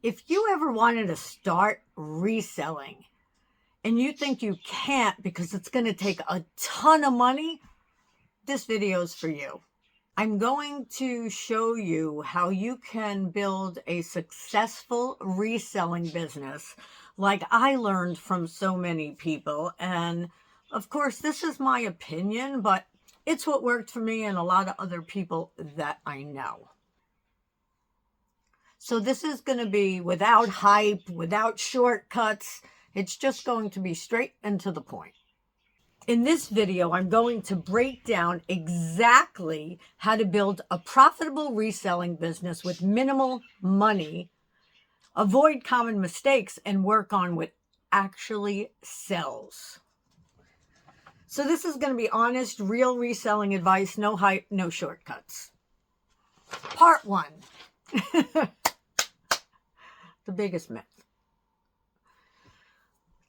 If you ever wanted to start reselling and you think you can't because it's going to take a ton of money, this video is for you. I'm going to show you how you can build a successful reselling business like I learned from so many people. And of course, this is my opinion, but it's what worked for me and a lot of other people that I know. So this is going to be without hype, without shortcuts. It's just going to be straight and to the point. In this video, I'm going to break down exactly how to build a profitable reselling business with minimal money, avoid common mistakes, and work on what actually sells. So this is going to be honest, real reselling advice, no hype, no shortcuts. Part 1. The biggest myth.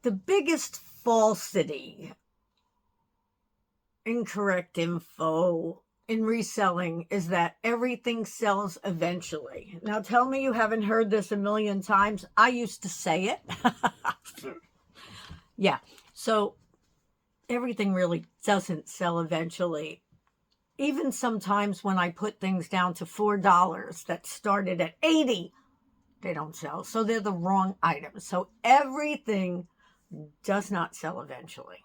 The biggest falsity, incorrect info in reselling is that everything sells eventually. Now tell me you haven't heard this a million times. I used to say it. Yeah, so everything really doesn't sell eventually. Even sometimes when I put things down to $4 that started at 80, they don't sell. So they're the wrong items. So everything does not sell eventually.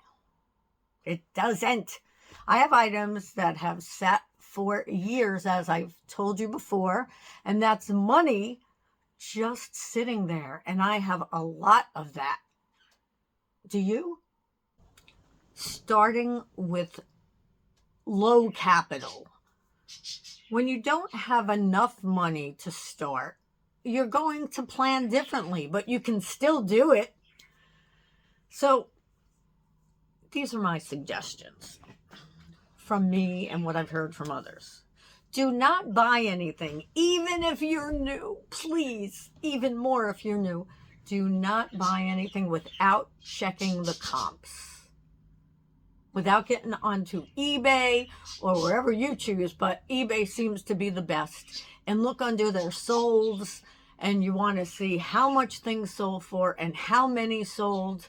It doesn't. I have items that have sat for years, as I've told you before, and that's money just sitting there. And I have a lot of that. Do you? Starting with low capital. When you don't have enough money to start, you're going to plan differently, but you can still do it. So these are my suggestions from me and what I've heard from others. Do not buy anything, even if you're new. Please, even more if you're new. Do not buy anything without checking the comps. Without getting onto eBay or wherever you choose, but eBay seems to be the best. And look under their solds, and you want to see how much things sold for and how many sold.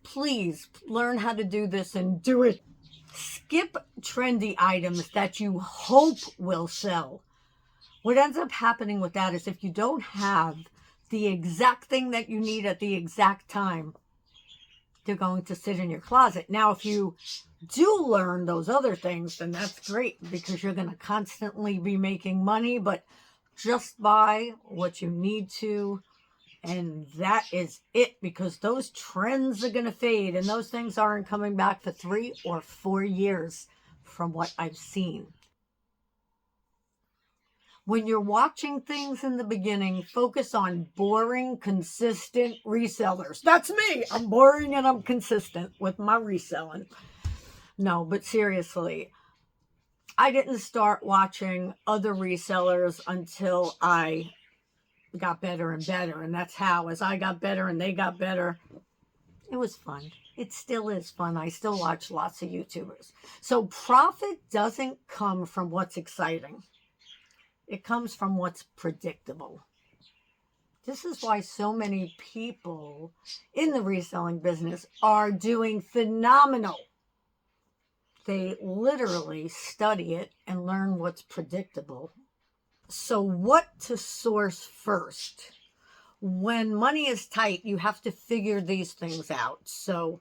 Please learn how to do this and do it. Skip trendy items that you hope will sell. What ends up happening with that is if you don't have the exact thing that you need at the exact time, they're going to sit in your closet. Now, if you do learn those other things, then that's great because you're going to constantly be making money, but just buy what you need to. And that is it, because those trends are going to fade and those things aren't coming back for 3 or 4 years from what I've seen. When you're watching things in the beginning, focus on boring, consistent resellers. That's me. I'm boring and I'm consistent with my reselling. No, but seriously, I didn't start watching other resellers until I got better and better. And that's how, as I got better and they got better, it was fun. It still is fun. I still watch lots of YouTubers. So profit doesn't come from what's exciting. It comes from what's predictable. This is why so many people in the reselling business are doing phenomenal. They literally study it and learn what's predictable. So what to source first? When money is tight, you have to figure these things out. So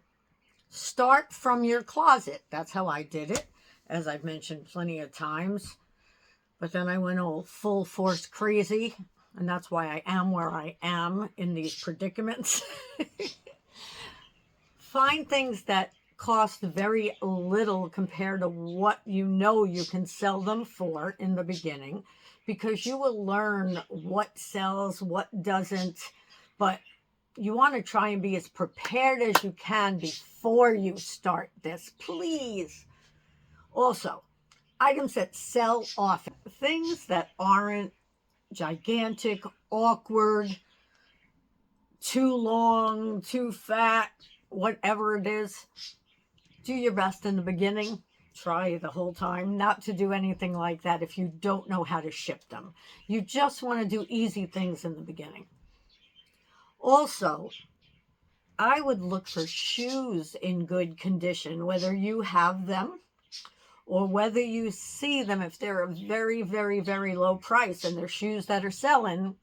start from your closet. That's how I did it, as I've mentioned plenty of times. But then I went all full force crazy, and that's why I am where I am in these predicaments. Find things that cost very little compared to what you know you can sell them for in the beginning, because you will learn what sells, what doesn't. But you want to try and be as prepared as you can before you start this, please. Also, items that sell often, things that aren't gigantic, awkward, too long, too fat, whatever it is. Do your best in the beginning. try the whole time not to do anything like that if you don't know how to ship them. You just want to do easy things in the beginning. Also, I would look for shoes in good condition, whether you have them or whether you see them. If they're a very, very, very low price and they're shoes that are selling,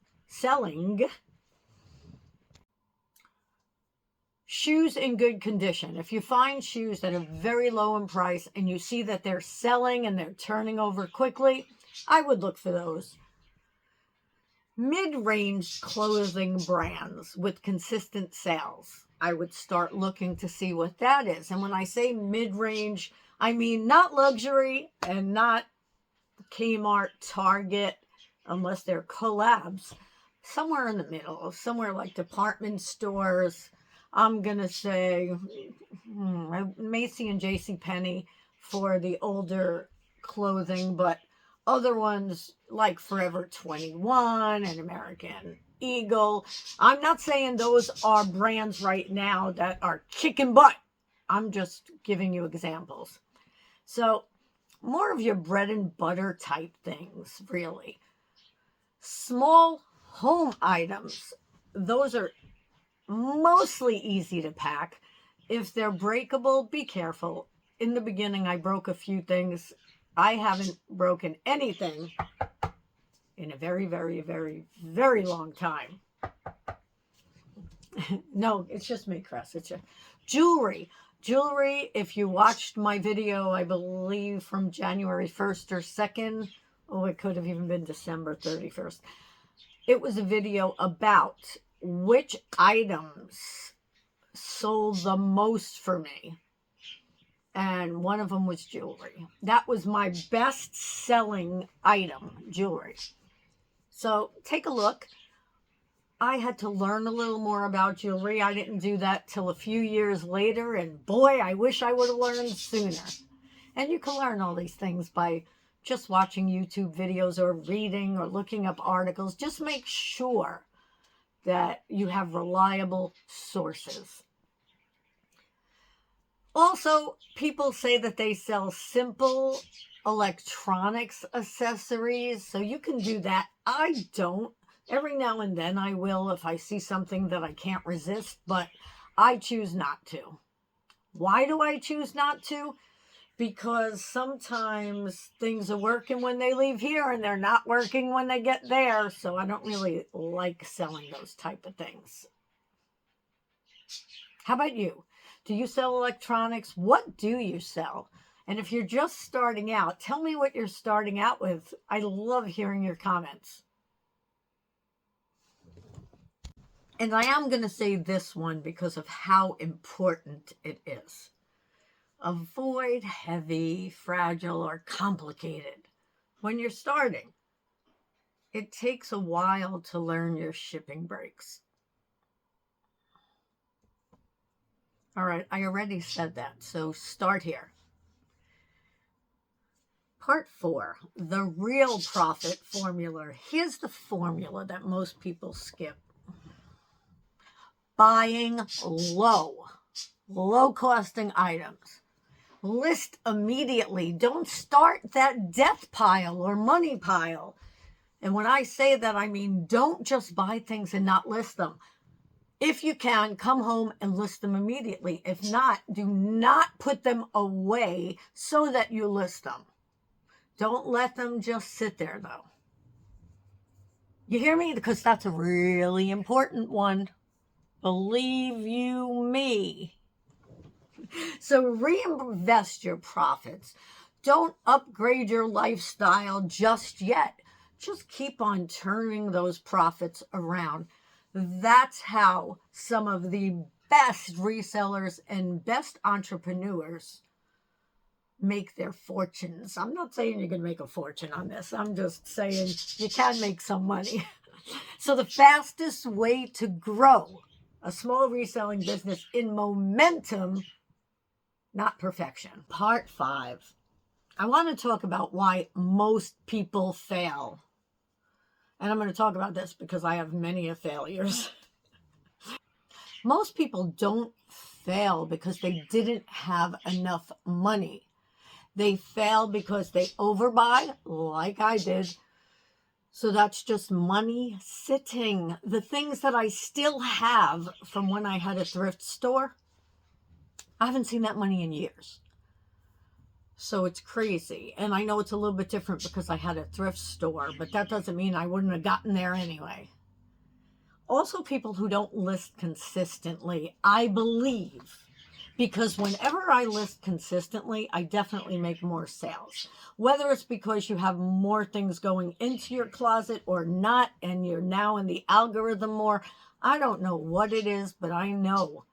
shoes in good condition. If you find shoes that are very low in price and you see that they're selling and they're turning over quickly, I would look for those. Mid-range clothing brands with consistent sales, I would start looking to see what that is. And when I say mid-range, I mean not luxury and not Kmart, Target, unless they're collabs. Somewhere in the middle, somewhere like department stores. I'm going to say Macy and JCPenney for the older clothing, but other ones like Forever 21 and American Eagle. I'm not saying those are brands right now that are kicking butt. I'm just giving you examples. So more of your bread and butter type things, really. Small home items, those are mostly easy to pack. If they're breakable, be careful. In the beginning, I broke a few things. I haven't broken anything in a very, very, very, very long time. No, it's just me, Chris. It's just jewelry. Jewelry, if you watched my video, I believe from January 1st or 2nd, oh, it could have even been December 31st. It was a video about which items sold the most for me. And one of them was jewelry. That was my best selling item, jewelry. So take a look. I had to learn a little more about jewelry. I didn't do that till a few years later. And boy, I wish I would have learned sooner. And you can learn all these things by just watching YouTube videos or reading or looking up articles. Just make sure that you have reliable sources. Also, people say that they sell simple electronics accessories, so you can do that. I don't. Every now and then I will if I see something that I can't resist, but I choose not to. Why do I choose not to? Because sometimes things are working when they leave here and they're not working when they get there, so I don't really like selling those type of things. How about you? Do you sell electronics? What do you sell? And if you're just starting out, tell me what you're starting out with. I love hearing your comments. And I am going to say this one because of how important it is. Avoid heavy, fragile, or complicated when you're starting. It takes a while to learn your shipping breaks. All right, I already said that, so start here. Part 4, the real profit formula. Here's the formula that most people skip. Buying low costing items. List immediately. Don't start that death pile or money pile. And when I say that, I mean don't just buy things and not list them. If you can, come home and list them immediately. If not, do not put them away so that you list them. Don't let them just sit there, though. You hear me? Because that's a really important one. Believe you me. So reinvest your profits. Don't upgrade your lifestyle just yet. Just keep on turning those profits around. That's how some of the best resellers and best entrepreneurs make their fortunes. I'm not saying you're going to make a fortune on this. I'm just saying you can make some money. So the fastest way to grow a small reselling business in momentum, not perfection. Part 5. I want to talk about why most people fail. And I'm going to talk about this because I have many failures. Most people don't fail because they didn't have enough money. They fail because they overbuy, like I did. So that's just money sitting. The things that I still have from when I had a thrift store, I haven't seen that money in years. So it's crazy. And I know it's a little bit different because I had a thrift store, but that doesn't mean I wouldn't have gotten there anyway. Also, people who don't list consistently, I believe, because whenever I list consistently, I definitely make more sales. Whether it's because you have more things going into your closet or not, and you're now in the algorithm more, I don't know what it is, but I know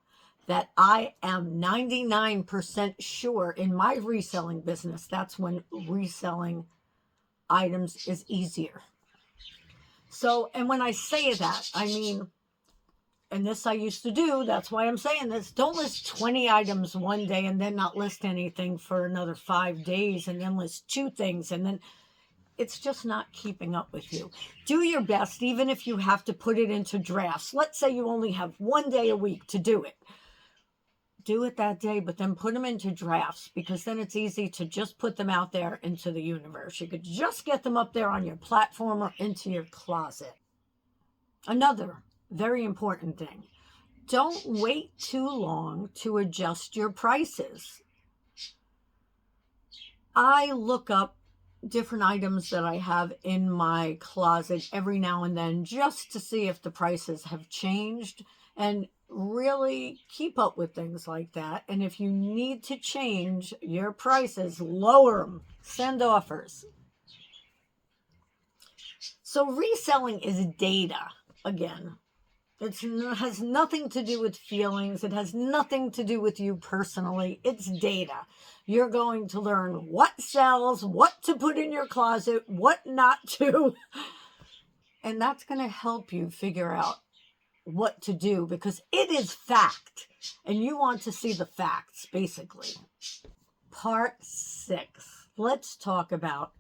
that I am 99% sure in my reselling business, that's when reselling items is easier. So, and when I say that, I mean, and this I used to do, that's why I'm saying this, don't list 20 items one day and then not list anything for another 5 days and then list 2 things, and then it's just not keeping up with you. Do your best, even if you have to put it into drafts. Let's say you only have 1 day a week to do it. Do it that day, but then put them into drafts, because then it's easy to just put them out there into the universe. You could just get them up there on your platform or into your closet. Another very important thing, don't wait too long to adjust your prices. I look up different items that I have in my closet every now and then just to see if the prices have changed, and really keep up with things like that. And if you need to change your prices, lower them, send offers. So reselling is data again. It has nothing to do with feelings. It has nothing to do with you personally. It's data. You're going to learn what sells, what to put in your closet, what not to. And that's going to help you figure out what to do, because it is fact. And you want to see the facts, basically. Part 6. Let's talk about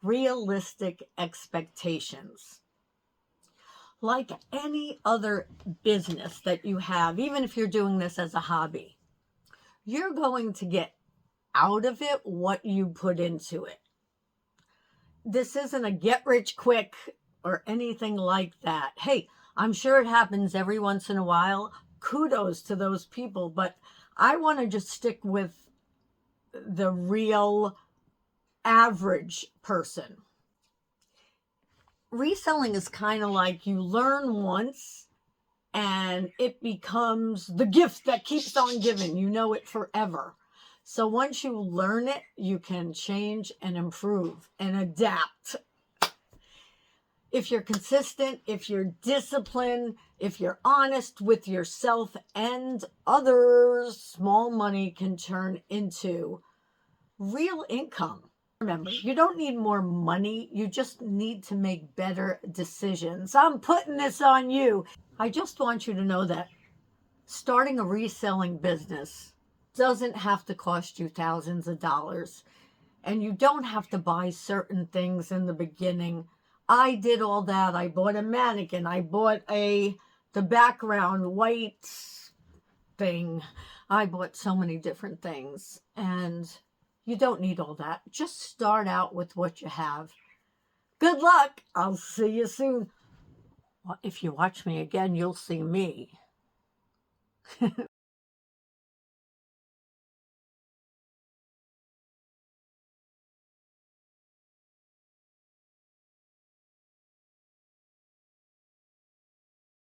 realistic expectations. Like any other business that you have, even if you're doing this as a hobby, you're going to get out of it what you put into it. This isn't a get rich quick or anything like that. Hey, I'm sure it happens every once in a while. Kudos to those people, but I want to just stick with the real average person. Reselling is kind of like you learn once and it becomes the gift that keeps on giving. You know it forever. So once you learn it, you can change and improve and adapt. If you're consistent, if you're disciplined, if you're honest with yourself and others, small money can turn into real income. Remember, you don't need more money. You just need to make better decisions. I'm putting this on you. I just want you to know that starting a reselling business doesn't have to cost you thousands of dollars. And you don't have to buy certain things in the beginning. I did all that. I bought a mannequin. I bought the background white thing. I bought so many different things. And you don't need all that. Just start out with what you have. Good luck. I'll see you soon. Well, if you watch me again, you'll see me.